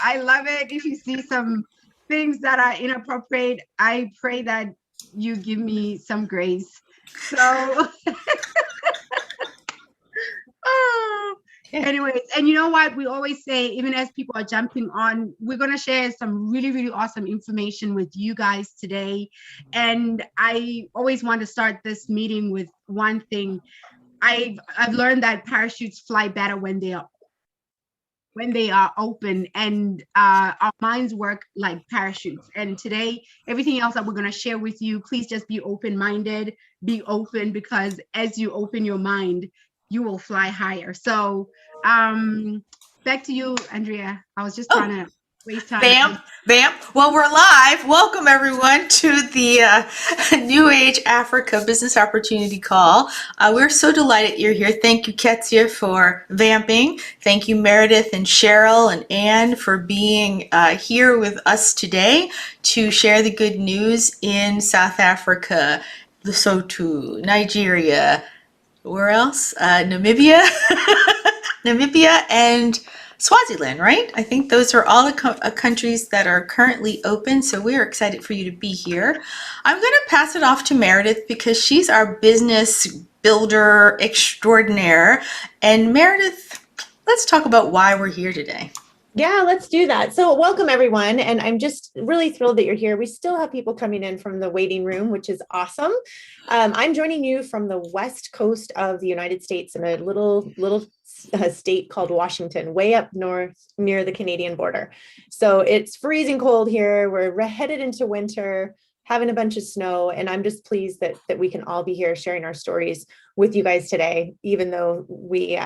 I love it. If you see some things that are inappropriate, I pray that you give me some grace. So, anyways, and you know what? We always say, even as people are jumping on, we're going to share some really, really awesome information with you guys today. And I always want to start this meeting with one thing. I've learned that parachutes fly better when they are open, and our minds work like parachutes. And today, everything else that we're going to share with you, please just be open-minded, be open, because as you open your mind, you will fly higher. So back to you, Andrea. I was just trying to waste time. Bam. Well, we're live. Welcome, everyone, to the NewAge Africa Business Opportunity Call. We're so delighted you're here. Thank you, Ketsia, for vamping. Thank you, Meredith and Cheryl and Anne, for being here with us today to share the good news in South Africa, Lesotho, Nigeria, where else? Namibia, and Swaziland, right? I think those are all the countries that are currently open, so we're excited for you to be here. I'm going to pass it off to Meredith because she's our business builder extraordinaire. And Meredith, let's talk about why we're here today. Yeah, let's do that. So welcome, everyone. And I'm just really thrilled that you're here. We still have people coming in from the waiting room, which is awesome. I'm joining you from the west coast of the United States in a little state called Washington, way up north near the Canadian border. So it's freezing cold here. We're headed into winter, having a bunch of snow. And I'm just pleased that we can all be here sharing our stories with you guys today, even though we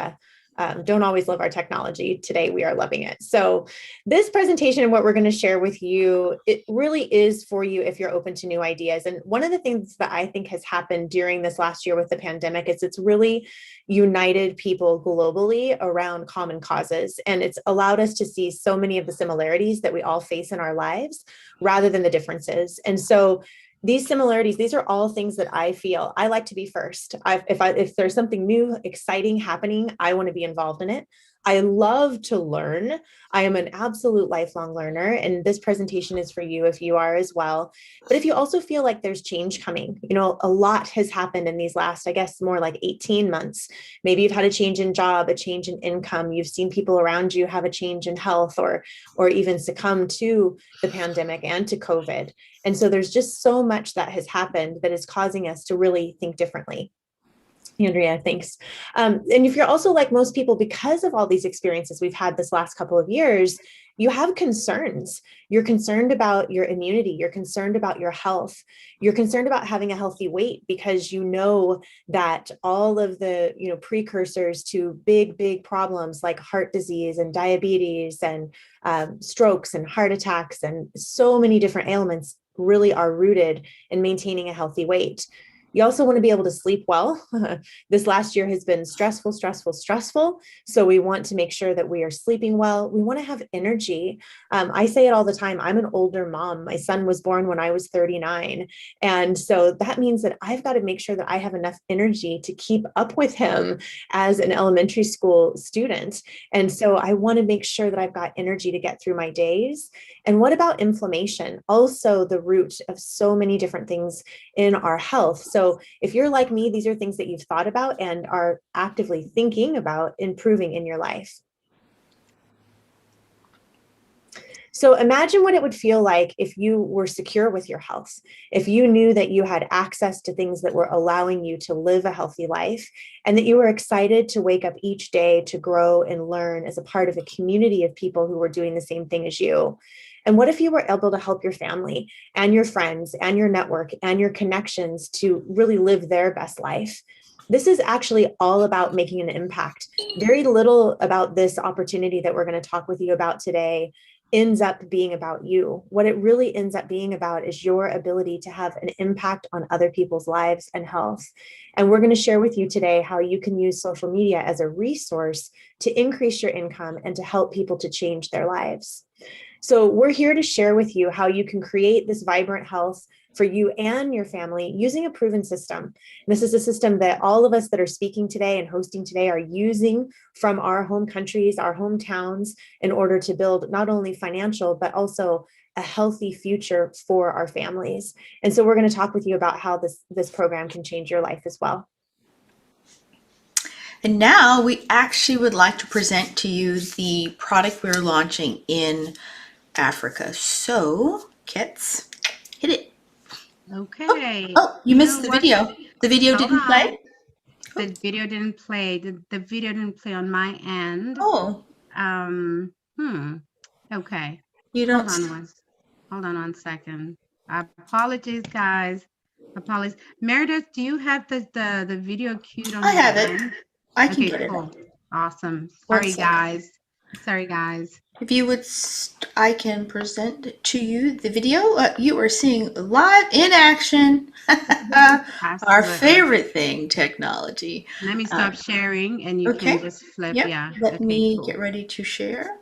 don't always love our technology. Today, we are loving it. So this presentation and what we're going to share with you, it really is for you if you're open to new ideas. And one of the things that I think has happened during this last year with the pandemic is it's really united people globally around common causes. And it's allowed us to see so many of the similarities that we all face in our lives rather than the differences. And so these similarities, these are all things that I feel I like to be first. If there's something new, exciting happening, I want to be involved in it. I love to learn. I am an absolute lifelong learner, and this presentation is for you if you are as well. But if you also feel like there's change coming, a lot has happened in these last, I guess, more like 18 months. Maybe you've had a change in job, a change in income. You've seen people around you have a change in health or even succumb to the pandemic and to COVID. And so there's just so much that has happened that is causing us to really think differently. Andrea, thanks. And if you're also like most people, because of all these experiences we've had this last couple of years, you have concerns. You're concerned about your immunity. You're concerned about your health. You're concerned about having a healthy weight because you know that all of the precursors to big problems like heart disease and diabetes and strokes and heart attacks and so many different ailments really are rooted in maintaining a healthy weight. You also want to be able to sleep well. This last year has been stressful. So we want to make sure that we are sleeping well. We want to have energy. I say it all the time. I'm an older mom. My son was born when I was 39. And so that means that I've got to make sure that I have enough energy to keep up with him as an elementary school student. And so I want to make sure that I've got energy to get through my days. And what about inflammation? Also the root of so many different things in our health. So if you're like me, these are things that you've thought about and are actively thinking about improving in your life. So imagine what it would feel like if you were secure with your health, if you knew that you had access to things that were allowing you to live a healthy life, and that you were excited to wake up each day to grow and learn as a part of a community of people who were doing the same thing as you. And what if you were able to help your family and your friends and your network and your connections to really live their best life? This is actually all about making an impact. Very little about this opportunity that we're going to talk with you about today ends up being about you. What it really ends up being about is your ability to have an impact on other people's lives and health. And we're going to share with you today how you can use social media as a resource to increase your income and to help people to change their lives. So we're here to share with you how you can create this vibrant health for you and your family using a proven system. And this is a system that all of us that are speaking today and hosting today are using from our home countries, our hometowns, in order to build not only financial, but also a healthy future for our families. And so we're going to talk with you about how this program can change your life as well. And now we actually would like to present to you the product we're launching in Africa. So, Kits, hit it. Okay. Oh, you missed the video. The video Hold didn't on. play? The video didn't play. The video didn't play on my end. Oh. Okay. You don't. Hold on one second. Apologies, guys. Apologies. Meredith, do you have the video queued on? I have it. I can get cool. it. Awesome. Sorry, guys. Sorry, guys. If you would, I can present to you the video. You are seeing live in action. Our favorite thing, technology. Let me stop sharing, and you can just flip. Yep. Yeah. Let me get ready to share.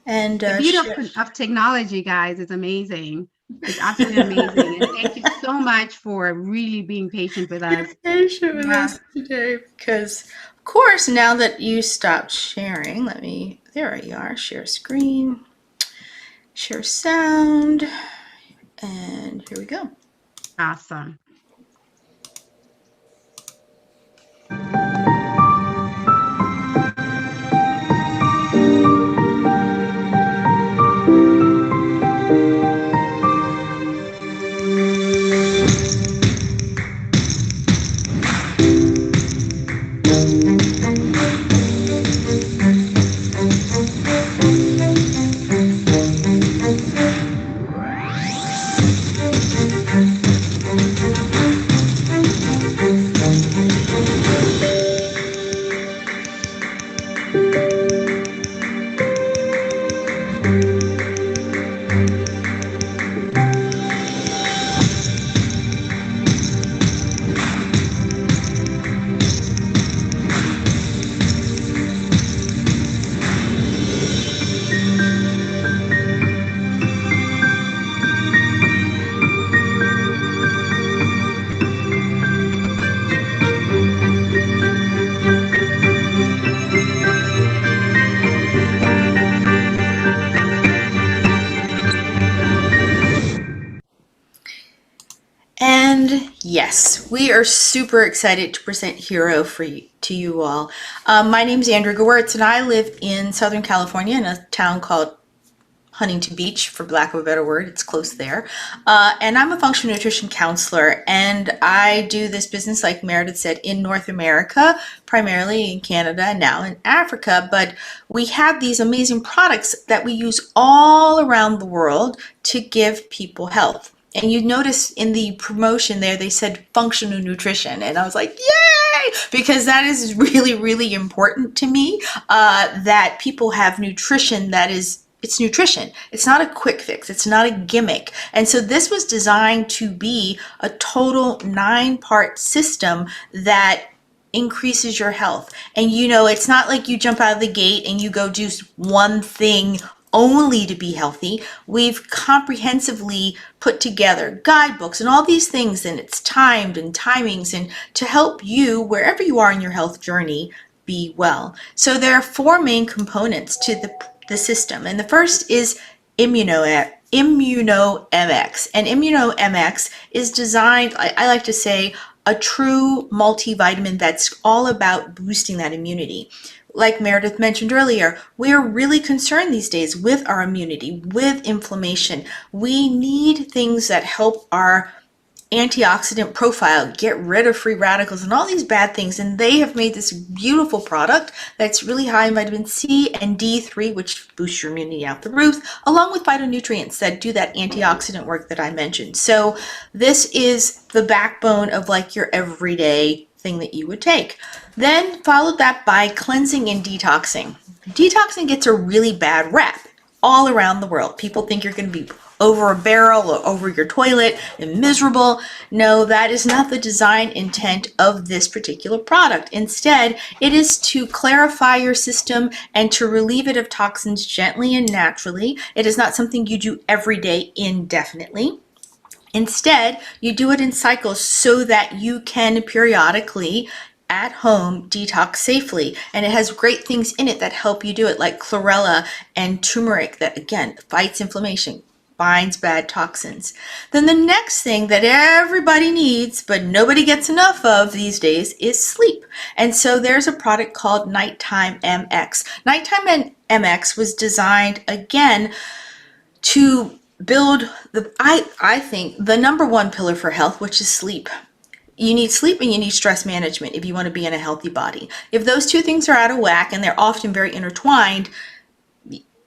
And the beauty of technology, guys, is amazing. It's absolutely amazing. And thank you so much for really being patient with us. Patient with us today, because of course, now that you stopped sharing, there you are, share screen, share sound, and here we go. Awesome. And yes, we are super excited to present HiRO to you all. My name is Andrea Gewirtz, and I live in Southern California in a town called Huntington Beach, for lack of a better word. It's close there. And I'm a functional nutrition counselor, and I do this business, like Meredith said, in North America, primarily in Canada, and now in Africa. But we have these amazing products that we use all around the world to give people health. And you notice in the promotion there, they said functional nutrition. And I was like, yay! Because that is really, really important to me, that people have nutrition that is, it's nutrition. It's not a quick fix. It's not a gimmick. And so this was designed to be a total 9-part system that increases your health. And you know, it's not like you jump out of the gate and you go do one thing only to be healthy. We've comprehensively put together guidebooks and all these things, and it's timed and timings, and to help you wherever you are in your health journey be well. So there are 4 main components to the system, and the first is ImmunoMX. And ImmunoMX is designed, I like to say, a true multivitamin that's all about boosting that immunity. Like Meredith mentioned earlier, we are really concerned these days with our immunity, with inflammation. We need things that help our antioxidant profile, get rid of free radicals and all these bad things. And they have made this beautiful product that's really high in vitamin C and D3, which boosts your immunity out the roof, along with phytonutrients that do that antioxidant work that I mentioned. So this is the backbone of like your everyday thing that you would take. Then followed that by cleansing and detoxing. Detoxing gets a really bad rap all around the world. People think you're going to be over a barrel or over your toilet and miserable. No, that is not the design intent of this particular product. Instead, it is to clarify your system and to relieve it of toxins gently and naturally. It is not something you do every day indefinitely. Instead, you do it in cycles so that you can periodically at home detox safely. And it has great things in it that help you do it, like chlorella and turmeric that, again, fights inflammation, binds bad toxins. Then the next thing that everybody needs, but nobody gets enough of these days, is sleep. And so there's a product called Nighttime MX. Nighttime MX was designed, again, to build I think the number one pillar for health, which is sleep. You need sleep and you need stress management if you want to be in a healthy body. If those two things are out of whack, and they're often very intertwined,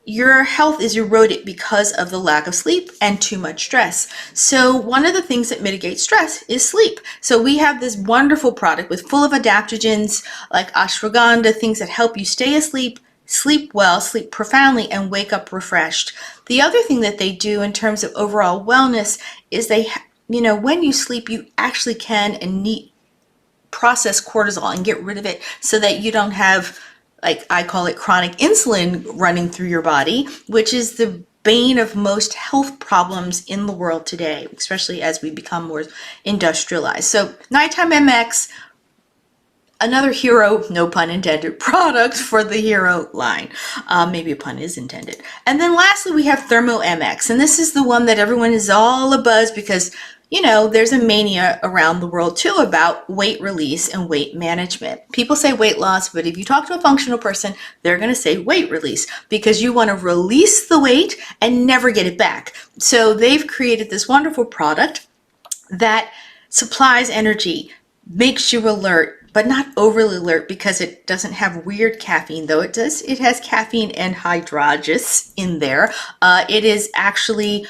your health is eroded because of the lack of sleep and too much stress. So one of the things that mitigates stress is sleep. So we have this wonderful product with full of adaptogens like ashwagandha, things that help you stay asleep, sleep well, sleep profoundly, and wake up refreshed. The other thing that they do in terms of overall wellness is when you sleep, you actually can and need process cortisol and get rid of it so that you don't have, like I call it, chronic insulin running through your body, which is the bane of most health problems in the world today, especially as we become more industrialized. So Nighttime MX, another HiRO, no pun intended, product for the HiRO line. Maybe a pun is intended. And then lastly, we have Thermo MX. And this is the one that everyone is all abuzz because, there's a mania around the world too about weight release and weight management. People say weight loss, but if you talk to a functional person, they're going to say weight release because you want to release the weight and never get it back. So they've created this wonderful product that supplies energy, makes you alert, but not overly alert because it doesn't have weird caffeine, though it does. It has caffeine and hydrogenous in there. It is actually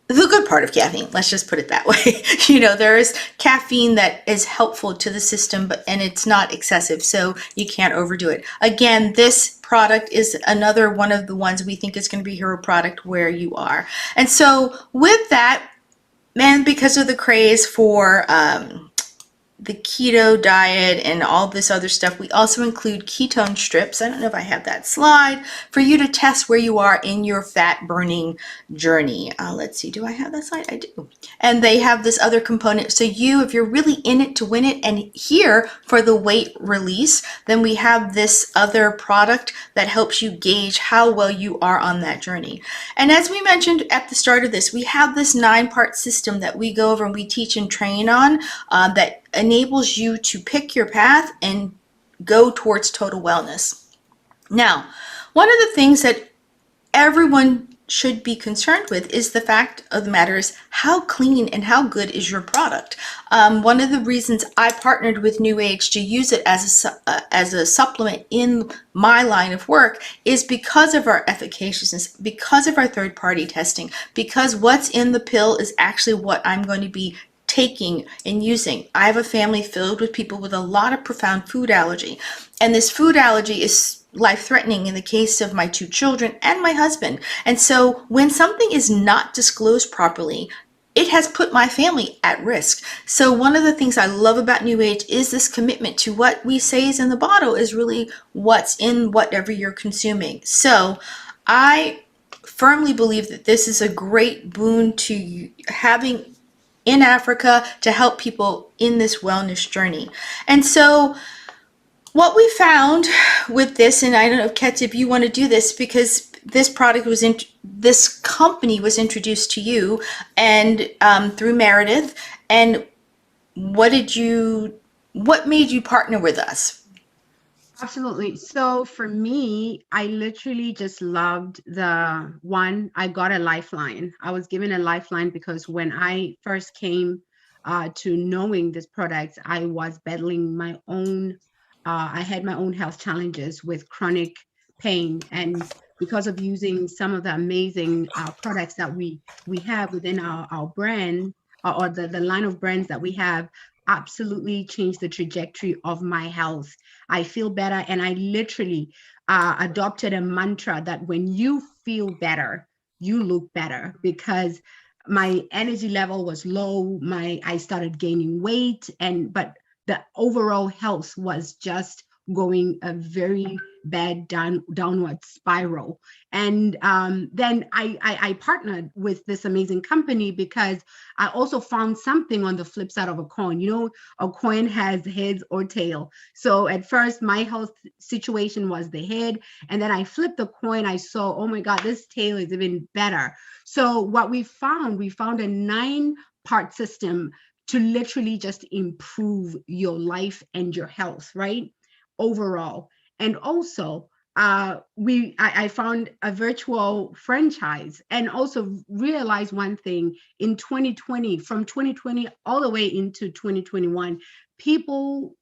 the good part of caffeine, let's just put it that way. There is caffeine that is helpful to the system, and it's not excessive, so you can't overdo it. Again, this product is another one of the ones we think is going to be a HiRO product where you are. And so with that, man, because of the craze for the keto diet and all this other stuff, we also include ketone strips. I don't know if I have that slide for you to test where you are in your fat burning journey. Let's see, do I have that slide? I do. And they have this other component. So if you're really in it to win it and here for the weight release, then we have this other product that helps you gauge how well you are on that journey. And as we mentioned at the start of this, we have this 9-part system that we go over and we teach and train on that enables you to pick your path and go towards total wellness. Now, one of the things that everyone should be concerned with is the fact of the matter is how clean and how good is your product. One of the reasons I partnered with NewAge to use it as a supplement in my line of work is because of our efficaciousness, because of our third-party testing, because what's in the pill is actually what I'm going to be taking and using. I have a family filled with people with a lot of profound food allergy, and this food allergy is life-threatening in the case of my 2 children and my husband. And so when something is not disclosed properly, it has put my family at risk. So one of the things I love about NewAge is this commitment to what we say is in the bottle is really what's in whatever you're consuming. So I firmly believe that this is a great boon to having in Africa to help people in this wellness journey. And so what we found with this, and I don't know, Ketz, if you want to do this, because this product was this company was introduced to you and through Meredith, and what made you partner with us? Absolutely. So for me, I literally just loved I got a lifeline. I was given a lifeline because when I first came to knowing this product, I was battling my own, I had my own health challenges with chronic pain. And because of using some of the amazing products that we have within our brand or the line of brands that we have, absolutely changed the trajectory of my health. I feel better, and I literally adopted a mantra that when you feel better, you look better, because my energy level was low. I started gaining weight, but the overall health was just going a very bad downward spiral. And then I partnered with this amazing company because I also found something on the flip side of a coin. You know, a coin has heads or tail. So at first, my health situation was the head. And then I flipped the coin. I saw, oh my God, this tail is even better. So what we found a 9-part system to literally just improve your life and your health, right? Overall. And also, I found a virtual franchise, and also realized one thing in 2020, from 2020 all the way into 2021, people,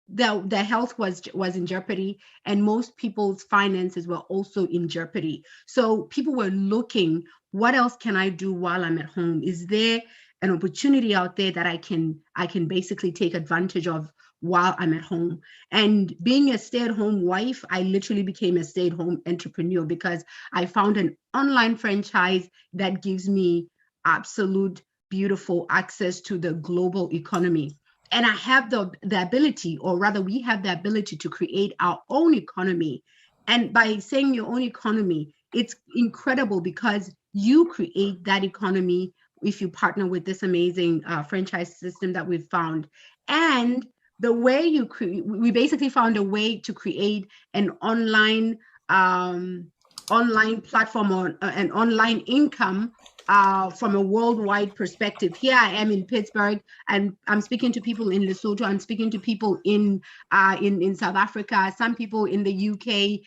their health was in jeopardy, and most people's finances were also in jeopardy. So people were looking, what else can I do while I'm at home? Is there an opportunity out there that I can basically take advantage of while I'm at home? And being a stay-at-home wife, I literally became a stay-at-home entrepreneur because I found an online franchise that gives me absolute beautiful access to the global economy. And I have the ability, or rather we have the ability, to create our own economy. And by saying your own economy, it's incredible because you create that economy if you partner with this amazing franchise system that we've found. And the way you create, we basically found a way to create an online platform, or an online income from a worldwide perspective. Here I am in Pittsburgh, and I'm speaking to people in Lesotho. I'm speaking to people in South Africa. Some people in the UK.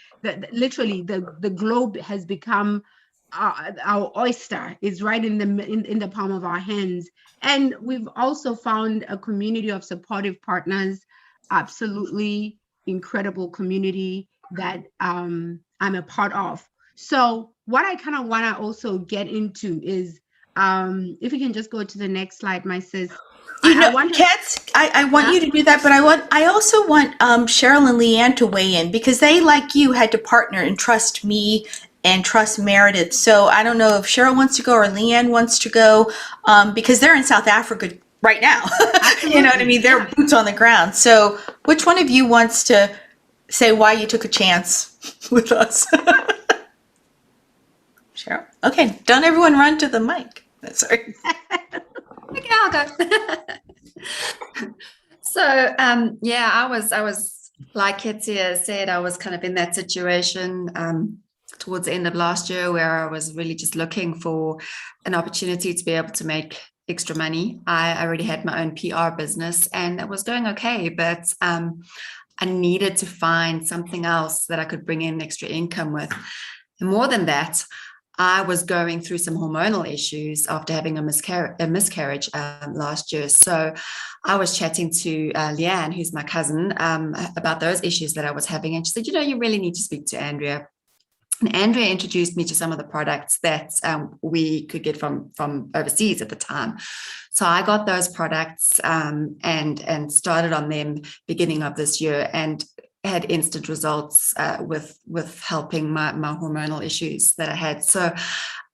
Literally, the globe has become our oyster. Is right in the palm of our hands. And we've also found a community of supportive partners. Absolutely incredible community that I'm a part of. So what I kind of want to also get into is, if you can just go to the next slide, my sis. I want you to do that, but I also want Cheryl and Leanne to weigh in, because they, like you, had to partner and trust me and trust Meredith. So I don't know if Cheryl wants to go or Leanne wants to go, because they're in South Africa right now. You know what I mean? They're boots on the ground. So which one of you wants to say why you took a chance with us? Cheryl? Okay, don't everyone run to the mic. Sorry. Okay, I'll go. So, yeah, I was like Ketsia said, I was kind of in that situation towards the end of last year, where I was really just looking for an opportunity to be able to make extra money. I already had my own PR business and it was going okay, but I needed to find something else that I could bring in extra income with. And more than that, I was going through some hormonal issues after having a miscarriage last year. So I was chatting to Leanne, who's my cousin, about those issues that I was having. And she said, you really need to speak to Andrea. And Andrea introduced me to some of the products that we could get from overseas at the time. So I got those products and started on them beginning of this year, and had instant results with helping my hormonal issues that I had. So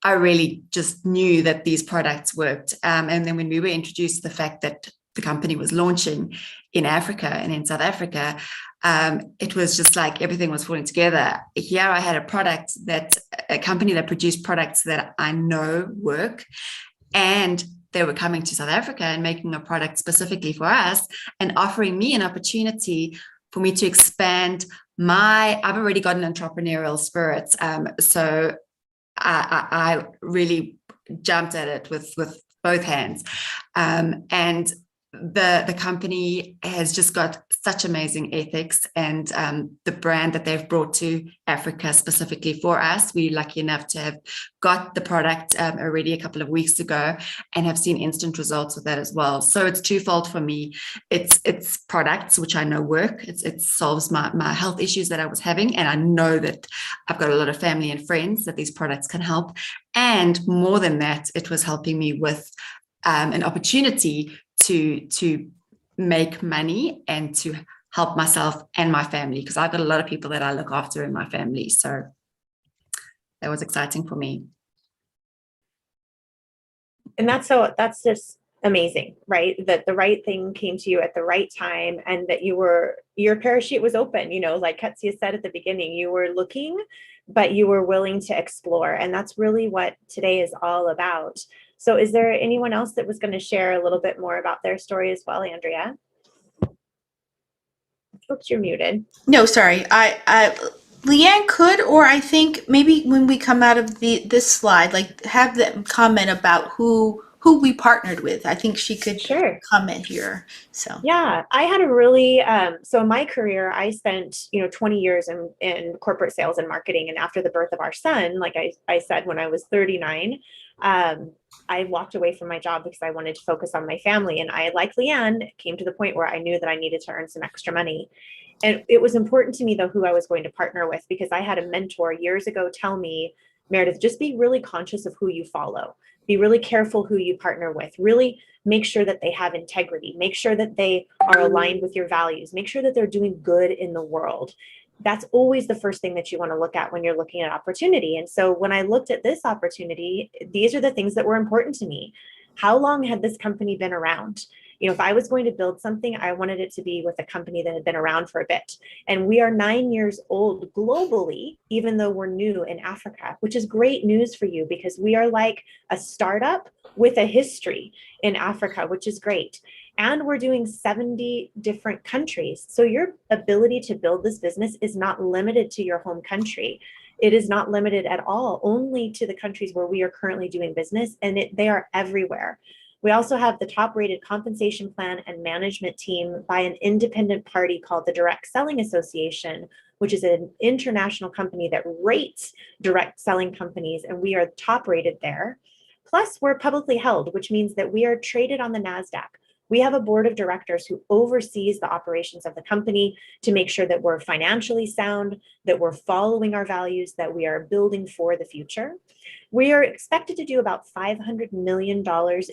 I really just knew that these products worked. And then when we were introduced to the fact that the company was launching in Africa and in South Africa, it was just like everything was falling together. Here I had a company that produced products that I know work, and they were coming to South Africa and making a product specifically for us and offering me an opportunity for me to expand I've already got an entrepreneurial spirit. So I really jumped at it with both hands. And the company has just got such amazing ethics, and the brand that they've brought to Africa specifically for us, we're lucky enough to have got the product already a couple of weeks ago and have seen instant results with that as well. So it's twofold for me. It's products which I know work. It solves my health issues that I was having, and I know that I've got a lot of family and friends that these products can help. And more than that, it was helping me with an opportunity to make money and to help myself and my family, because I've got a lot of people that I look after in my family. So that was exciting for me. And that's just amazing, right? That the right thing came to you at the right time, and that your parachute was open, like Ketsia said at the beginning, you were looking, but you were willing to explore. And that's really what today is all about. So is there anyone else that was going to share a little bit more about their story as well, Andrea? Oops, you're muted. No, sorry. I Leanne could, or I think maybe when we come out of this slide, like have them comment about who we partnered with. I think she could comment here. So yeah, I had a really so in my career, I spent 20 years in corporate sales and marketing. And after the birth of our son, like I said, when I was 39, I walked away from my job because I wanted to focus on my family. And I, like Leanne, came to the point where I knew that I needed to earn some extra money. And it was important to me, though, who I was going to partner with, because I had a mentor years ago tell me, Meredith, just be really conscious of who you follow. Be really careful who you partner with. Really make sure that they have integrity. Make sure that they are aligned with your values. Make sure that they're doing good in the world. That's always the first thing that you want to look at when you're looking at opportunity. And so when I looked at this opportunity, these are the things that were important to me. How long had this company been around? If I was going to build something, I wanted it to be with a company that had been around for a bit. And we are 9 years old globally, even though we're new in Africa, which is great news for you, because we are like a startup with a history in Africa, which is great. And we're doing 70 different countries. So your ability to build this business is not limited to your home country. It is not limited at all, only to the countries where we are currently doing business, and they are everywhere. We also have the top-rated compensation plan and management team by an independent party called the Direct Selling Association, which is an international company that rates direct selling companies, and we are top-rated there. Plus, we're publicly held, which means that we are traded on the NASDAQ. We have a board of directors who oversees the operations of the company to make sure that we're financially sound, that we're following our values, that we are building for the future. We are expected to do about $500 million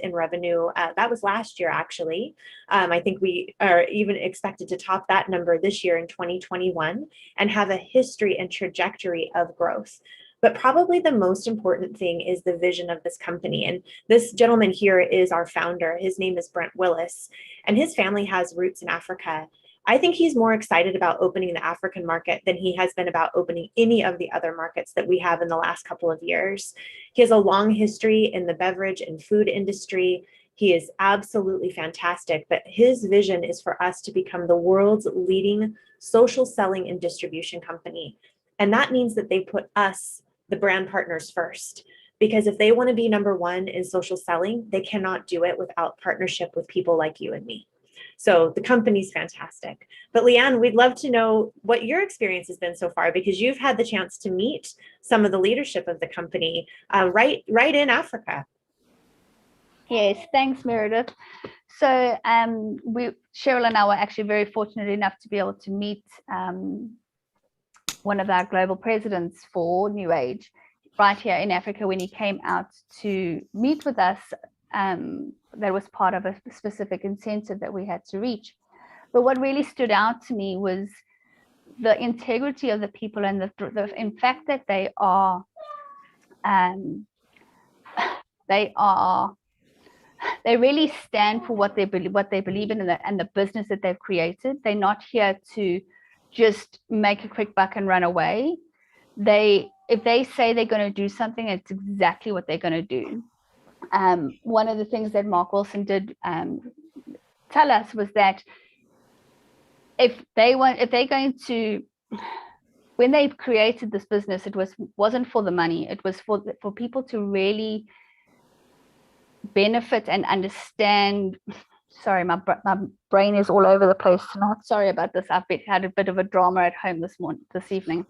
in revenue. That was last year, actually. I think we are even expected to top that number this year in 2021 and have a history and trajectory of growth. But probably the most important thing is the vision of this company. And this gentleman here is our founder. His name is Brent Willis, and his family has roots in Africa. I think he's more excited about opening the African market than he has been about opening any of the other markets that we have in the last couple of years. He has a long history in the beverage and food industry. He is absolutely fantastic, but his vision is for us to become the world's leading social selling and distribution company. And that means that they put us, the brand partners, first. Because if they want to be number one in social selling, they cannot do it without partnership with people like you and me. So the company's fantastic. But Leanne, we'd love to know what your experience has been so far, because you've had the chance to meet some of the leadership of the company right in Yes, thanks, Meredith. So Cheryl and I were actually very fortunate enough to be able to meet one of our global presidents for NewAge right here in Africa when he came out to meet with us. That was part of a specific incentive that we had to reach. But what really stood out to me was the integrity of the people and the in fact that they really stand for what they believe in and the business that they've created. They're not here to just make a quick buck and run away. If they say they're going to do something, it's exactly what they're going to do. One of the things that Mark Wilson did tell us was that when they created this business, it wasn't for the money. It was for people to really benefit and understand. Sorry, my brain is all over the place tonight. Sorry about this. I've had a bit of a drama at home this evening.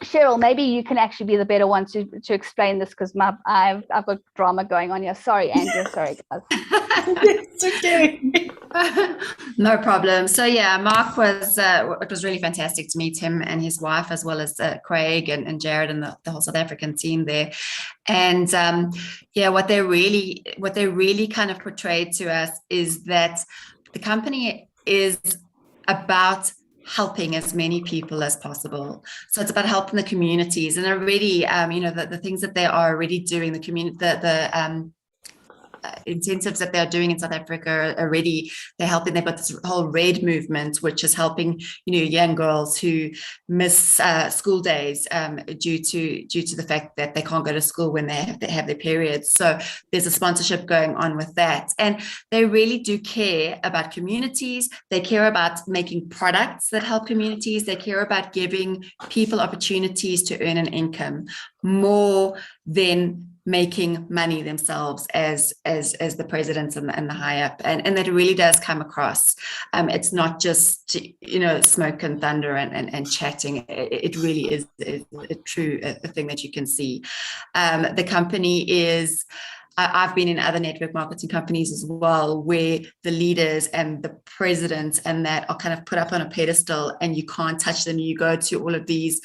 Cheryl, maybe you can actually be the better one to explain this, because I've got drama going on here. Sorry, Andrea. Sorry, guys. It's okay. No problem. So yeah, Mark it was really fantastic to meet him and his wife, as well as Craig and Jared and the whole South African team there. And what they really kind of portrayed to us is that the company is about helping as many people as possible. So it's about helping the communities, and already, the things that they are already doing, the community, incentives that they're doing in South Africa already. They're helping. They've got this whole red movement, which is helping, young girls who miss school days due to the fact that they can't go to school when they have their periods. So there's a sponsorship going on with that, and they really do care about communities. They care about making products that help communities. They care about giving people opportunities to earn an income more than making money themselves as the presidents and the high up, and that really does come across. It's not just smoke and thunder and chatting. It really is a true thing that you can see. The company is, I've been in other network marketing companies as well, where the leaders and the presidents and that are kind of put up on a pedestal and you can't touch them. You go to all of these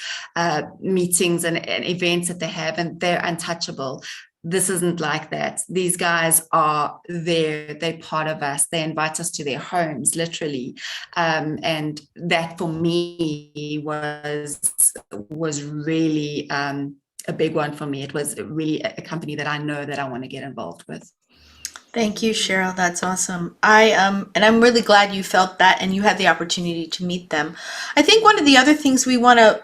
meetings and events that they have and they're untouchable. This isn't like that. These guys are there. They're part of us. They invite us to their homes, literally. And that for me was really a big one for me. It was really a company that I know that I want to get involved with. Thank you, Cheryl. That's awesome. And I'm really glad you felt that and you had the opportunity to meet them. I think one of the other things we want to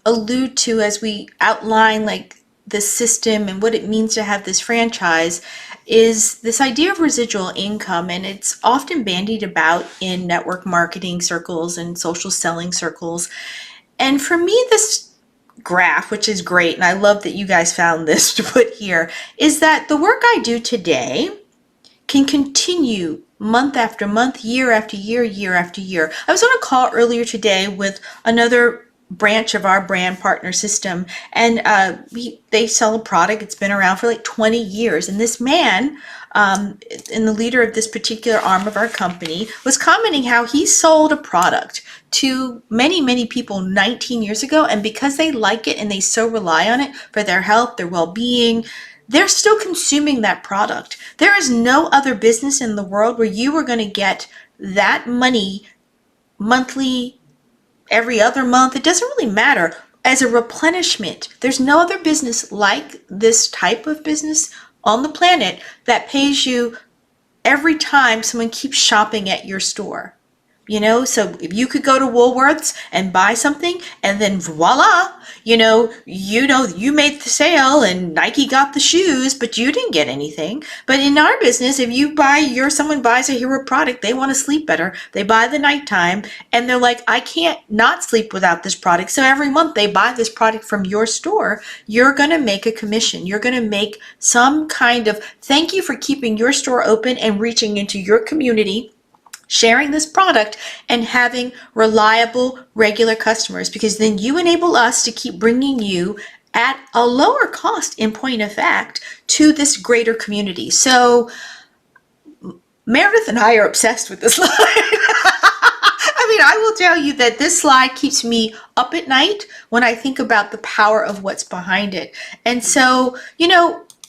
allude to as we outline like the system and what it means to have this franchise is this idea of residual income, and it's often bandied about in network marketing circles and social selling circles. And for me, this graph, which is great, and I love that you guys found this to put here, is that the work I do today can continue month after month, year after year, year after year. I was on a call earlier today with another branch of our brand partner system, and they sell a product. It's been around for like 20 years, and this man and the leader of this particular arm of our company was commenting how he sold a product to many people 19 years ago, and because they like it and they so rely on it for their health, their well-being, they're still consuming that product. There is no other business in the world where you are going to get that money monthly, every other month. It doesn't really matter, as a replenishment. There's no other business like this type of business on the planet that pays you every time someone keeps shopping at your store. So if you could go to Woolworths and buy something and then voila, you made the sale and Nike got the shoes, but you didn't get anything. But in our business, if someone buys a HiRO product, they want to sleep better. They buy the nighttime and they're like, I can't not sleep without this product. So every month they buy this product from your store. You're going to make a commission. You're going to make some kind of thank you for keeping your store open and reaching into your community, sharing this product and having reliable, regular customers, because then you enable us to keep bringing you at a lower cost, in point of fact, to this greater community. So Meredith and I are obsessed with this slide. I will tell you that this slide keeps me up at night when I think about the power of what's behind it. And so,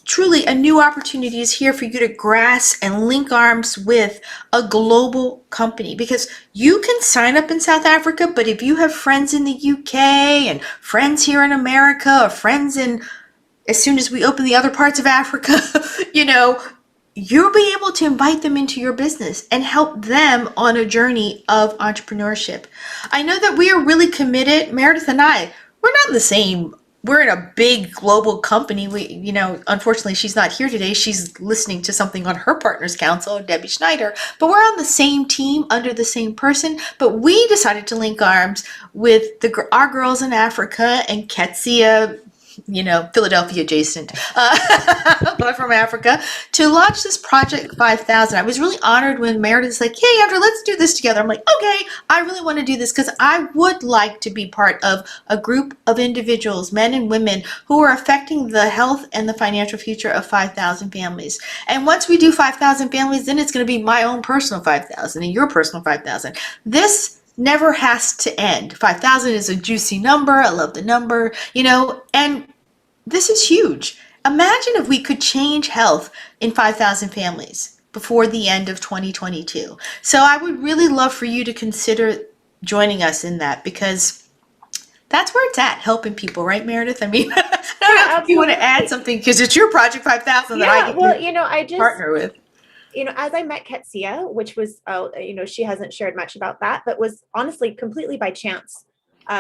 truly a new opportunity is here for you to grasp and link arms with a global company, because you can sign up in South Africa, but if you have friends in the UK and friends here in America or friends as soon as we open the other parts of Africa, you'll be able to invite them into your business and help them on a journey of entrepreneurship. I know that we are really committed. Meredith and I, we're not in the same. We're in a big global company. We, unfortunately, she's not here today. She's listening to something on her partner's council, Debbie Schneider, but we're on the same team under the same person. But we decided to link arms with our girls in Africa and Ketsia, Philadelphia adjacent, but from Africa, to launch this Project 5000. I was really honored when Meredith's like, hey, Andrew, let's do this together. I'm like, okay, I really want to do this because I would like to be part of a group of individuals, men and women, who are affecting the health and the financial future of 5,000 families. And once we do 5,000 families, then it's going to be my own personal 5,000 and your personal 5,000. This never has to end. 5,000 is a juicy number. I love the number, and this is huge. Imagine if we could change health in 5,000 families before the end of 2022. So I would really love for you to consider joining us in that, because that's where it's at, helping people, right, Meredith? I mean, I don't know if you want to add something, because it's your Project 5000 that I get to partner with. As I met Ketsia, which was, she hasn't shared much about that, but was honestly completely by chance.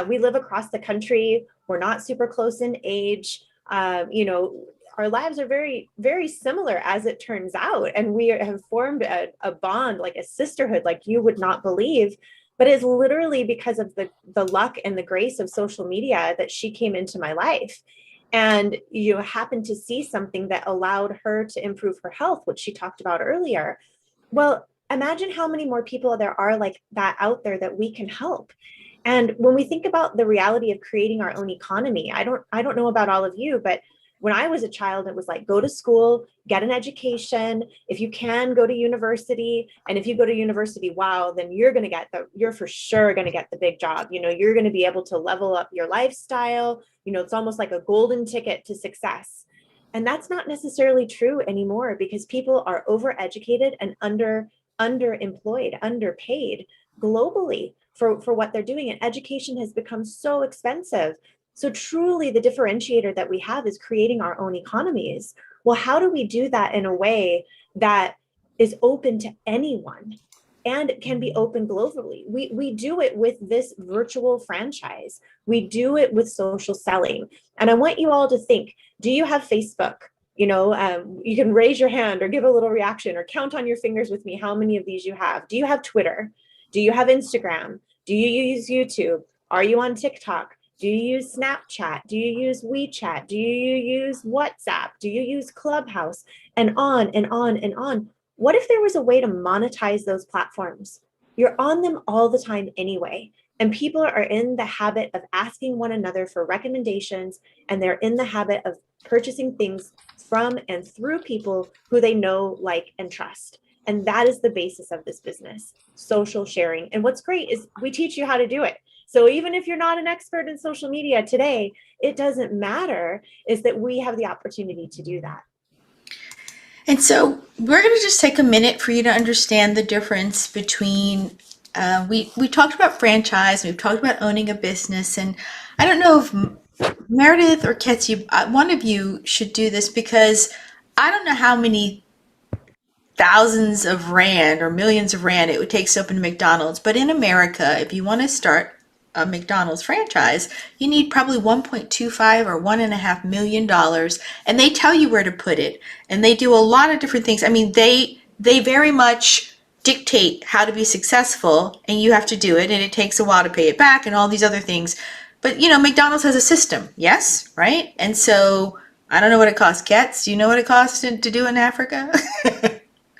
We live across the country. We're not super close in age. Our lives are very, very similar, as it turns out. And we have formed a bond, like a sisterhood, like you would not believe. But it's literally because of the luck and the grace of social media that she came into my life. And happened to see something that allowed her to improve her health, which she talked about earlier. Well, imagine how many more people there are like that out there that we can help. And when we think about the reality of creating our own economy, I don't know about all of you, but when I was a child, it was like, go to school, get an education. If you can, go to university. And if you go to university, wow, then you're for sure going to get the big job. You're going to be able to level up your lifestyle. It's almost like a golden ticket to success. And that's not necessarily true anymore, because people are overeducated and underemployed, underpaid globally for what they're doing. And education has become so expensive. So truly the differentiator that we have is creating our own economies. Well, how do we do that in a way that is open to anyone and can be open globally? We do it with this virtual franchise. We do it with social selling. And I want you all to think, do you have Facebook? You can raise your hand or give a little reaction or count on your fingers with me how many of these you have. Do you have Twitter? Do you have Instagram? Do you use YouTube? Are you on TikTok? Do you use Snapchat? Do you use WeChat? Do you use WhatsApp? Do you use Clubhouse? And on and on and on. What if there was a way to monetize those platforms? You're on them all the time anyway. And people are in the habit of asking one another for recommendations, and they're in the habit of purchasing things from and through people who they know, like, and trust. And that is the basis of this business, social sharing. And what's great is we teach you how to do it. So even if you're not an expert in social media today, it doesn't matter, is that we have the opportunity to do that. And so we're going to just take a minute for you to understand the difference between, we talked about franchise, we've talked about owning a business, and I don't know if Meredith or Ketsia, one of you should do this, because I don't know how many thousands of rand or millions of rand it would take to open a McDonald's, but in America, if you want to start a McDonald's franchise, you need probably $1.25 or $1.5 million, and they tell you where to put it, and they do a lot of different things. I mean, they very much dictate how to be successful, and you have to do it, and it takes a while to pay it back and all these other things. But McDonald's has a system, yes, right? And so I don't know what it costs. Kets, do you know what it costs to do in Africa?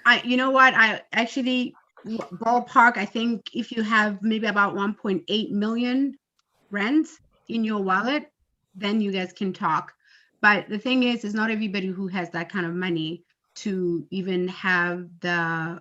I actually ballpark, I think if you have maybe about 1.8 million rands in your wallet, then you guys can talk. But the thing is not everybody who has that kind of money to even have the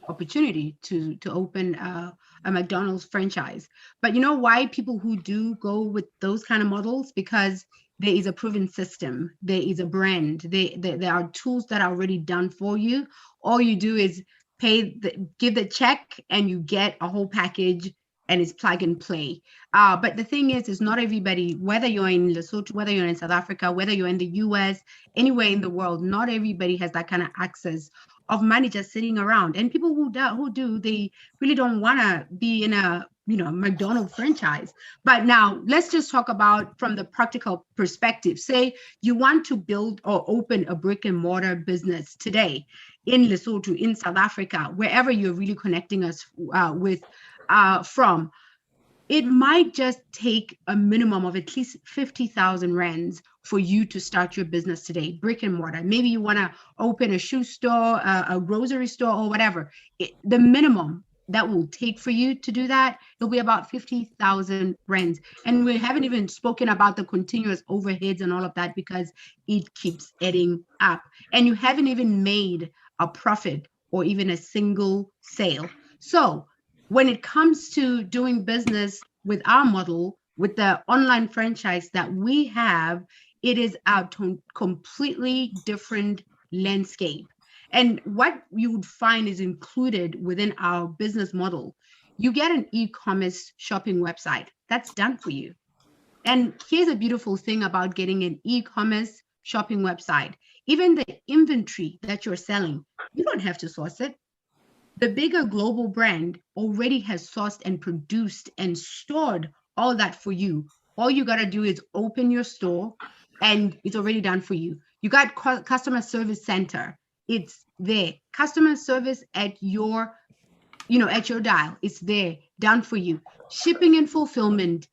opportunity to open a McDonald's franchise. But you know why people who do go with those kind of models? Because there is a proven system, there is a brand, there are tools that are already done for you. All you do is give the check, and you get a whole package, and it's plug and play. But the thing is not everybody, whether you're in Lesotho, whether you're in South Africa, whether you're in the US, anywhere in the world, not everybody has that kind of access of money just sitting around. And people who do, they really don't want to be in a McDonald's franchise. But now let's just talk about from the practical perspective. Say you want to build or open a brick and mortar business today in Lesotho, in South Africa, wherever you're really connecting us from. It might just take a minimum of at least 50,000 rands for you to start your business today, brick and mortar. Maybe you want to open a shoe store, a grocery store, or whatever. The minimum that will take for you to do that, it'll be about 50,000 rands. And we haven't even spoken about the continuous overheads and all of that, because it keeps adding up. And you haven't even made a profit or even a single sale. So when it comes to doing business with our model, with the online franchise that we have, it is a completely different landscape. And what you would find is included within our business model. You get an e-commerce shopping website that's done for you. And here's a beautiful thing about getting an e-commerce shopping website. Even the inventory that you're selling, you don't have to source it. The bigger global brand already has sourced and produced and stored all that for you. All you got to do is open your store and it's already done for you. You got customer service center. It's there. Customer service at your, at your dial. It's there, done for you. Shipping and fulfillment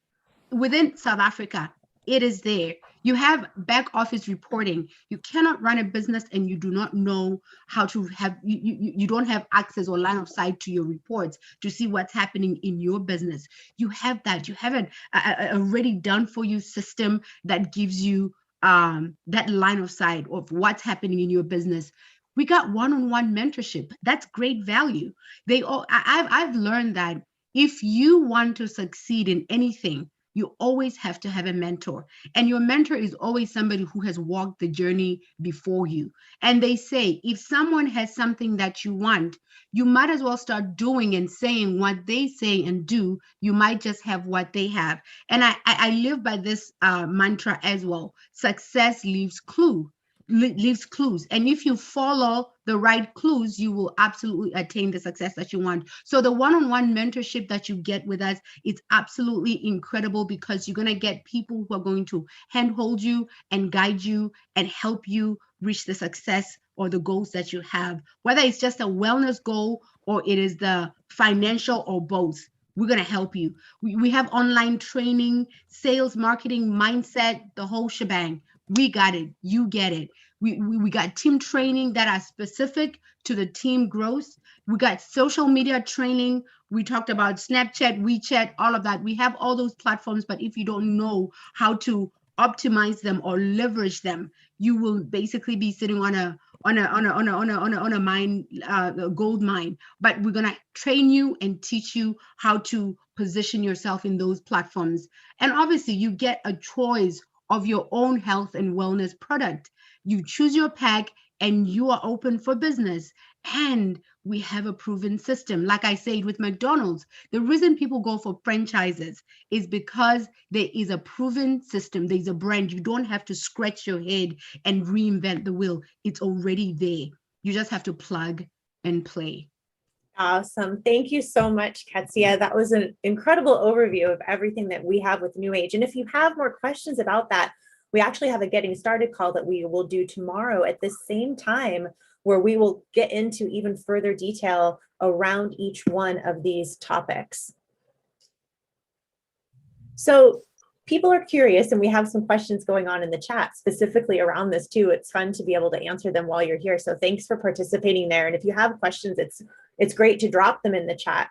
within South Africa, it is there. You have back office reporting. You cannot run a business and you do not know how to have, you don't have access or line of sight to your reports to see what's happening in your business. You have that. You have a already done for you system that gives you that line of sight of what's happening in your business. We got one-on-one mentorship. That's great value. I've learned that if you want to succeed in anything, you always have to have a mentor. And your mentor is always somebody who has walked the journey before you. And they say, if someone has something that you want, you might as well start doing and saying what they say and do. You might just have what they have. And I live by this mantra as well. Success leaves clues. And if you follow the right clues, you will absolutely attain the success that you want. So the one-on-one mentorship that you get with us is absolutely incredible, because you're going to get people who are going to handhold you and guide you and help you reach the success or the goals that you have, whether it's just a wellness goal or it is the financial or both. We're going to help you. We have online training, sales, marketing, mindset, the whole shebang. We got it. You get it. We got team training that are specific to the team growth. We got social media training. We talked about Snapchat, WeChat, all of that. We have all those platforms, but if you don't know how to optimize them or leverage them, you will basically be sitting on a gold mine. But we're gonna train you and teach you how to position yourself in those platforms. And obviously, you get a choice of your own health and wellness product. You choose your pack and you are open for business. And we have a proven system. Like I said with McDonald's, the reason people go for franchises is because there is a proven system. There's a brand. You don't have to scratch your head and reinvent the wheel. It's already there. You just have to plug and play. Awesome. Thank you so much, Ketsia. That was an incredible overview of everything that we have with NewAge. And if you have more questions about that, we actually have a getting started call that we will do tomorrow at the same time, where we will get into even further detail around each one of these topics. So people are curious, and we have some questions going on in the chat specifically around this too. It's fun to be able to answer them while you're here. So thanks for participating there. And if you have questions, it's great to drop them in the chat.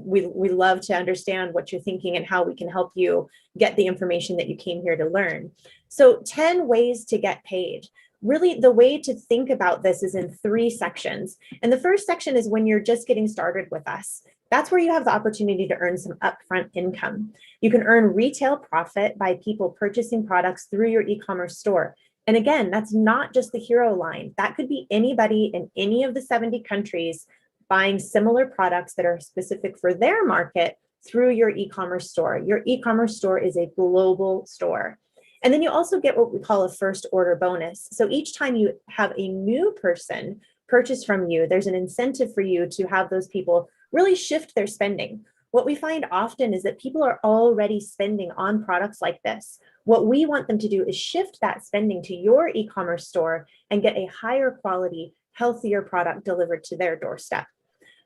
We love to understand what you're thinking and how we can help you get the information that you came here to learn. So 10 ways to get paid. Really, the way to think about this is in 3 sections. And the first section is when you're just getting started with us. That's where you have the opportunity to earn some upfront income. You can earn retail profit by people purchasing products through your e-commerce store. And again, that's not just the HiRO line. That could be anybody in any of the 70 countries buying similar products that are specific for their market through your e-commerce store. Your e-commerce store is a global store. And then you also get what we call a first order bonus. So each time you have a new person purchase from you, there's an incentive for you to have those people really shift their spending. What we find often is that people are already spending on products like this. What we want them to do is shift that spending to your e-commerce store and get a higher quality, healthier product delivered to their doorstep.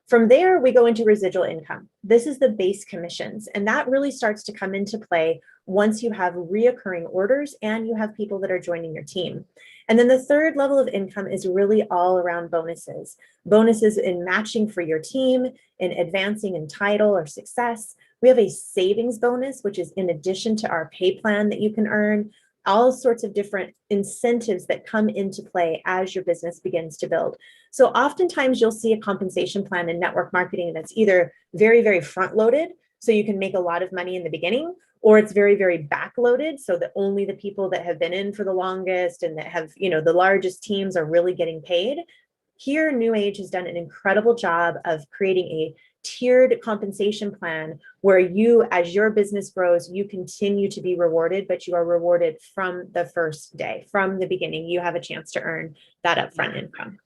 From there, we go into residual income. This is the base commissions, and that really starts to come into play once you have reoccurring orders and you have people that are joining your team. And then the third level of income is really all around bonuses. Bonuses in matching for your team, in advancing in title or success. We have a savings bonus, which is in addition to our pay plan that you can earn. All sorts of different incentives that come into play as your business begins to build. So oftentimes you'll see a compensation plan in network marketing that's either very, very front loaded, so you can make a lot of money in the beginning, or it's very, very back loaded, so that only the people that have been in for the longest and that have, the largest teams are really getting paid. Here, NewAge has done an incredible job of creating a tiered compensation plan where you, as your business grows, you continue to be rewarded, but you are rewarded from the first day. From the beginning, you have a chance to earn that upfront income.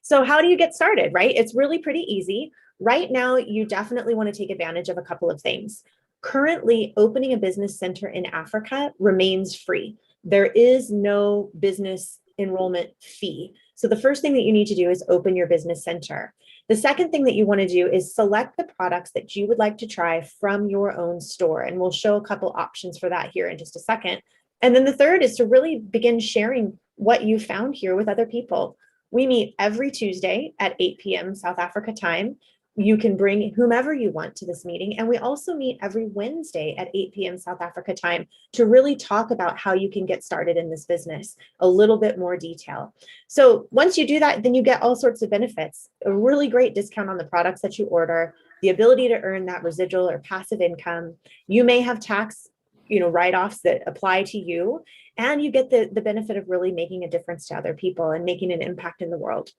So how do you get started, right? It's really pretty easy. Right now, you definitely want to take advantage of a couple of things. Currently, opening a business center in Africa remains free. There is no business enrollment fee. So the first thing that you need to do is open your business center. The second thing that you want to do is select the products that you would like to try from your own store. And we'll show a couple options for that here in just a second. And then the third is to really begin sharing what you found here with other people. We meet every Tuesday at 8 p.m. South Africa time. You can bring whomever you want to this meeting. And we also meet every Wednesday at 8 p.m. South Africa time to really talk about how you can get started in this business, a little bit more detail. So once you do that, then you get all sorts of benefits, a really great discount on the products that you order, the ability to earn that residual or passive income. You may have tax write-offs that apply to you, and you get the benefit of really making a difference to other people and making an impact in the world.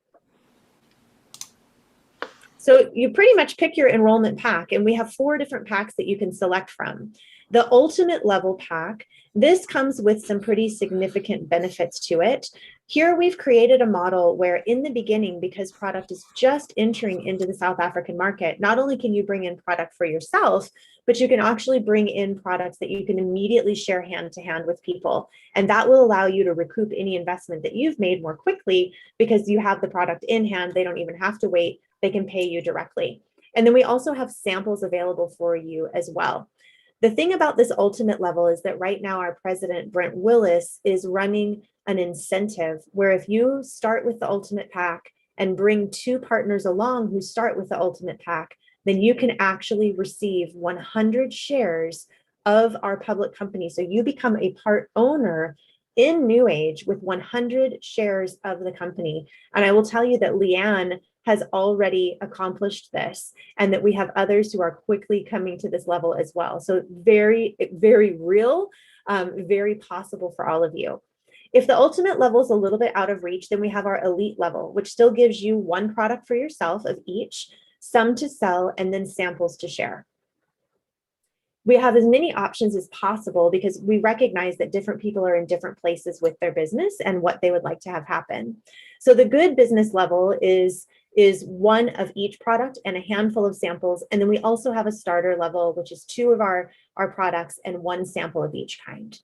So you pretty much pick your enrollment pack, and we have 4 different packs that you can select from. The ultimate level pack, this comes with some pretty significant benefits to it. Here we've created a model where in the beginning, because product is just entering into the South African market, not only can you bring in product for yourself, but you can actually bring in products that you can immediately share hand to hand with people. And that will allow you to recoup any investment that you've made more quickly because you have the product in hand. They don't even have to wait. They can pay you directly. And then we also have samples available for you as well. The thing about this ultimate level is that right now our president, Brent Willis, is running an incentive where if you start with the ultimate pack and bring 2 partners along who start with the ultimate pack, then you can actually receive 100 shares of our public company. So you become a part owner in NewAge with 100 shares of the company. And I will tell you that Leanne has already accomplished this, and that we have others who are quickly coming to this level as well. So very, very real, very possible for all of you. If the ultimate level is a little bit out of reach, then we have our elite level, which still gives you 1 product for yourself of each, some to sell, and then samples to share. We have as many options as possible because we recognize that different people are in different places with their business and what they would like to have happen. So the good business level is 1 of each product and a handful of samples. And then we also have a starter level, which is 2 of our products and 1 sample of each kind.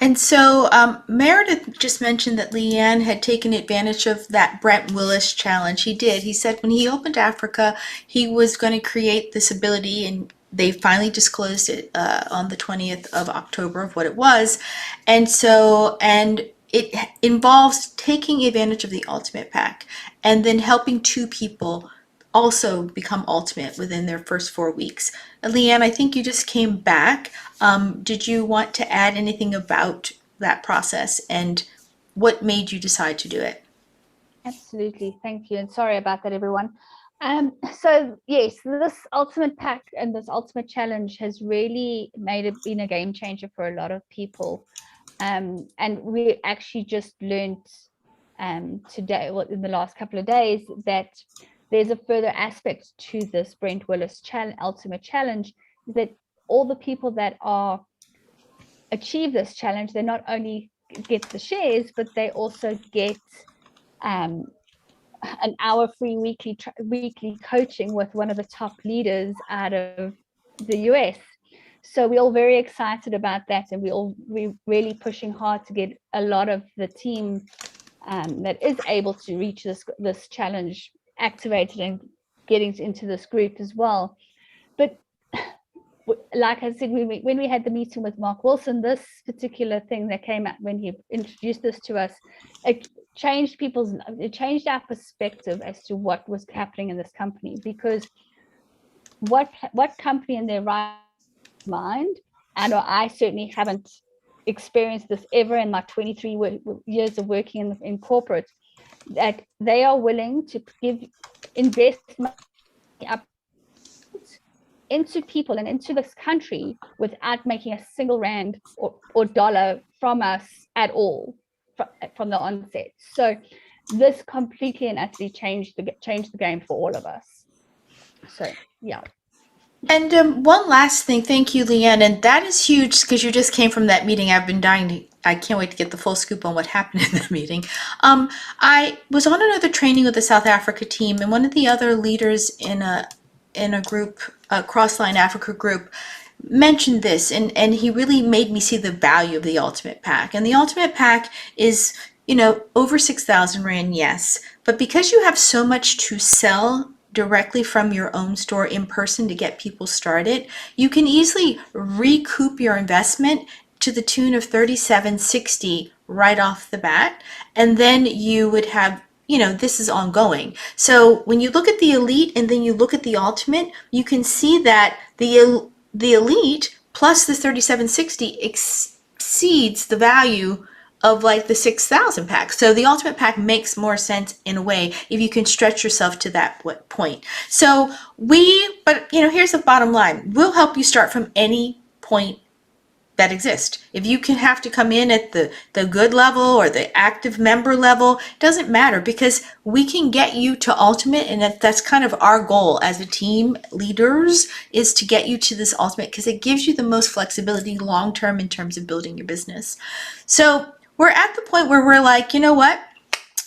And so Meredith just mentioned that Leanne had taken advantage of that Brent Willis challenge. He did. He said when he opened Africa, he was going to create this ability, and they finally disclosed it on the 20th of October of what it was. And it involves taking advantage of the ultimate pack and then helping 2 people also become ultimate within their first 4 weeks. Leanne, I think you just came back. Did you want to add anything about that process and what made you decide to do it? Absolutely. Thank you. And sorry about that, everyone. So yes, this ultimate pack and this ultimate challenge has really been a game changer for a lot of people. And we actually just learned today, well, in the last couple of days, that there's a further aspect to this Brent Willis ultimate challenge, that all the people that achieve this challenge, they not only get the shares, but they also get an hour free weekly coaching with one of the top leaders out of the US. So we're all very excited about that, and we're really pushing hard to get a lot of the team that is able to reach this challenge activated and getting into this group as well. But like I said, when we had the meeting with Mark Wilson, this particular thing that came out when he introduced this to us, it changed our perspective as to what was happening in this company. Because what company in their right mind, and I certainly haven't experienced this ever in my 23 years of working in corporate, that they are willing to invest money up into people and into this country without making a single rand or dollar from us at all from the onset. So this completely and utterly changed the game for all of us. So yeah. And one last thing, thank you, Leanne, and that is huge because you just came from that meeting. I can't wait to get the full scoop on what happened in the meeting. I was on another training with the South Africa team, and one of the other leaders in a group, a Crossline Africa group, mentioned this, and he really made me see the value of the Ultimate Pack. And the Ultimate Pack is, over 6,000 Rand, yes, but because you have so much to sell directly from your own store in person to get people started, you can easily recoup your investment to the tune of $37.60 right off the bat. And then you would have, this is ongoing. So when you look at the Elite and then you look at the Ultimate, you can see that the Elite plus the $37.60 exceeds the value of like the 6,000 pack. So the Ultimate Pack makes more sense in a way if you can stretch yourself to that point. So here's the bottom line. We'll help you start from any point that exists. If you can have to come in at the good level or the active member level, doesn't matter, because we can get you to Ultimate, and that's kind of our goal as a team leaders, is to get you to this Ultimate because it gives you the most flexibility long term in terms of building your business. So we're at the point where we're like, you know what?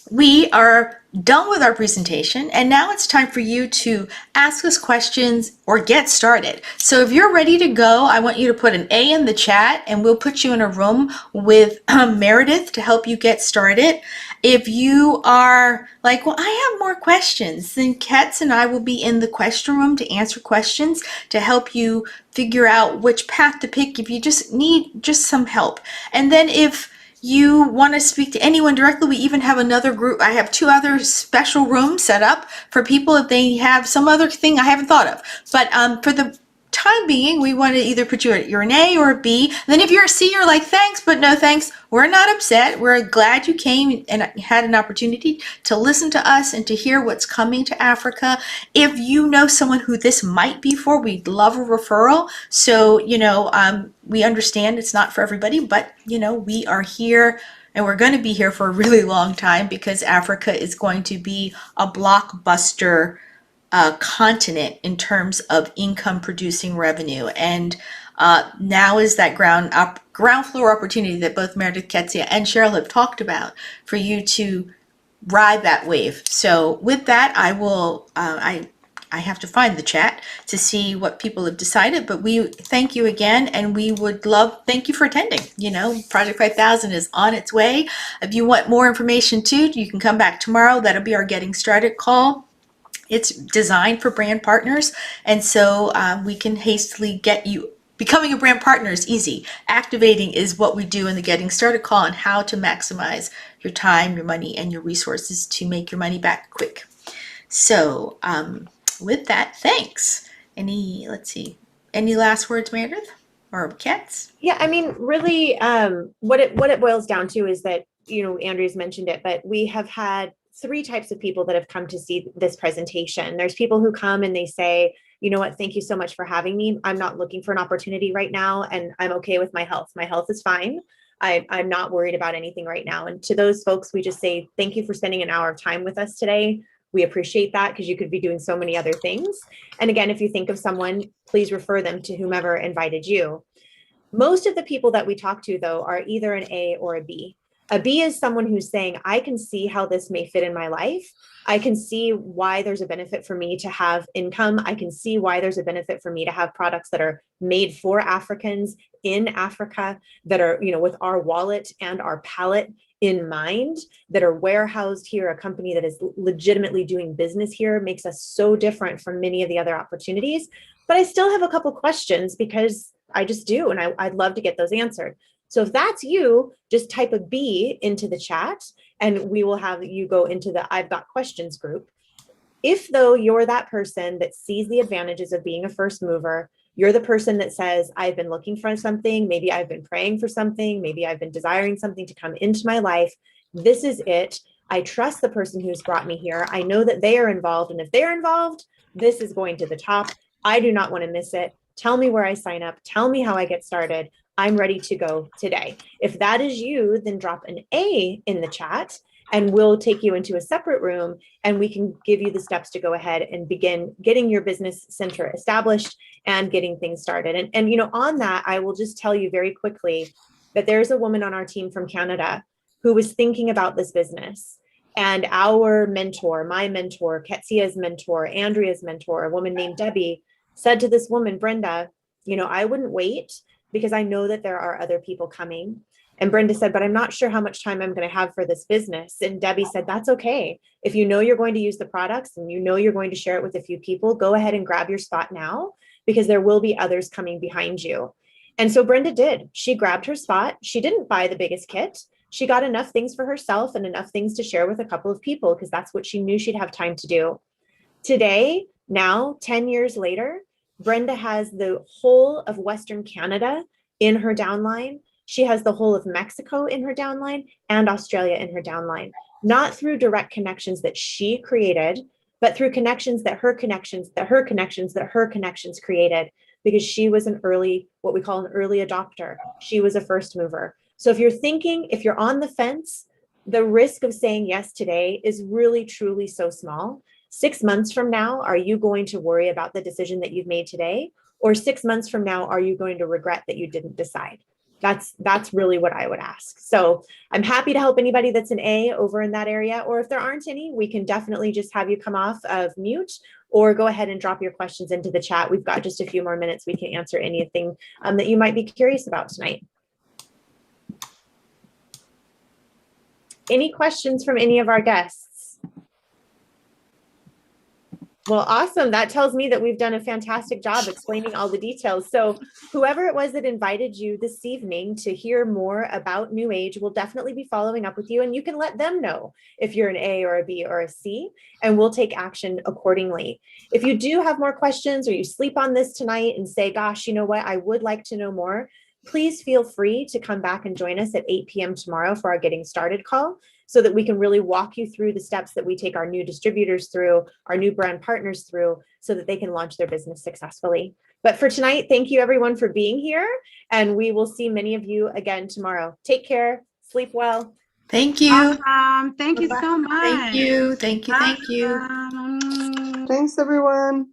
We are done with our presentation, and now it's time for you to ask us questions or get started. So if you're ready to go, I want you to put an A in the chat, and we'll put you in a room with Meredith to help you get started. If you are like, well, I have more questions, then Katz and I will be in the question room to answer questions to help you figure out which path to pick if you just need some help. And then if you want to speak to anyone directly, we even have another group. I have 2 other special rooms set up for people if they have some other thing I haven't thought of. But for the time being, we want to either put you at you're an A or a B. And then if you're a C, you're like, thanks, but no thanks. We're not upset. We're glad you came and had an opportunity to listen to us and to hear what's coming to Africa. If you know someone who this might be for, we'd love a referral. So, we understand it's not for everybody, but, we are here and we're going to be here for a really long time because Africa is going to be a blockbuster continent in terms of income producing revenue. And now is that ground floor opportunity that both Meredith, Ketsia, and Cheryl have talked about for you to ride that wave. So with that, I will, I have to find the chat to see what people have decided, but we thank you again, and we would thank you for attending. Project 5000 is on its way. If you want more information too, you can come back tomorrow. That'll be our getting started call. It's designed for brand partners, and so we can hastily get you. Becoming a brand partner is easy. Activating is what we do in the getting started call on how to maximize your time, your money, and your resources to make your money back quick. So with that, thanks. Any last words, Meredith or Katz? Yeah, I mean, really, what it boils down to is that, Andrea's mentioned it, but we have had 3 types of people that have come to see this presentation. There's people who come and they say, you know what, thank you so much for having me. I'm not looking for an opportunity right now, and I'm okay with my health. My health is fine. I'm not worried about anything right now. And to those folks, we just say, thank you for spending an hour of time with us today. We appreciate that because you could be doing so many other things. And again, if you think of someone, please refer them to whomever invited you. Most of the people that we talk to, though, are either an A or a B. A B is someone who's saying, I can see how this may fit in my life. I can see why there's a benefit for me to have income. I can see why there's a benefit for me to have products that are made for Africans in Africa, that are, with our wallet and our palate in mind, that are warehoused here. A company that is legitimately doing business here makes us so different from many of the other opportunities. But I still have a couple questions because I just do, and I'd love to get those answered. So if that's you, just type a B into the chat and we will have you go into the I've got questions group. If though you're that person that sees the advantages of being a first mover, you're the person that says, I've been looking for something, maybe I've been praying for something, maybe I've been desiring something to come into my life. This is it. I trust the person who's brought me here. I know that they are involved. And if they're involved, this is going to the top. I do not want to miss it. Tell me where I sign up. Tell me how I get started. I'm ready to go today. If that is you, then drop an A in the chat and we'll take you into a separate room and we can give you the steps to go ahead and begin getting your business center established and getting things started. And you know, on that, I will just tell you very quickly that there's a woman on our team from Canada who was thinking about this business. And our mentor, my mentor, Ketsia's mentor, Andrea's mentor, a woman named Debbie, said to this woman, Brenda, you know, I wouldn't wait because I know that there are other people coming. And Brenda said, but I'm not sure how much time I'm going to have for this business. And Debbie said, that's okay. If you know you're going to use the products and you know you're going to share it with a few people, go ahead and grab your spot now because there will be others coming behind you. And so Brenda did. She grabbed her spot. She didn't buy the biggest kit. She got enough things for herself and enough things to share with a couple of people because that's what she knew she'd have time to do. Today, now, 10 years later, Brenda has the whole of Western Canada in her downline. She has the whole of Mexico in her downline and Australia in her downline, not through direct connections that she created, but through connections that her connections created because she was an early, what we call an early adopter. She was a first mover. So if you're thinking, if you're on the fence, the risk of saying yes today is really, truly so small. 6 months from now, are you going to worry about the decision that you've made today? Or 6 months from now, are you going to regret that you didn't decide? That's really what I would ask. So I'm happy to help anybody that's an A over in that area. Or if there aren't any, we can definitely just have you come off of mute or go ahead and drop your questions into the chat. We've got just a few more minutes. We can answer anything that you might be curious about tonight. Any questions from any of our guests? Well, awesome. That tells me that we've done a fantastic job explaining all the details. So whoever it was that invited you this evening to hear more about NewAge will definitely be following up with you, and you can let them know if you're an A or a B or a C, and we'll take action accordingly. If you do have more questions or you sleep on this tonight and say, gosh, you know what, I would like to know more, please feel free to come back and join us at 8 p.m. tomorrow for our Getting Started call, so that we can really walk you through the steps that we take our new distributors through, our new brand partners through, so that they can launch their business successfully. But for tonight, thank you everyone for being here, and we will see many of you again tomorrow. Take care, sleep well. Thank you. Awesome. Thank you so much. Thank you. Thank you. Thank you. Awesome. Thanks, everyone.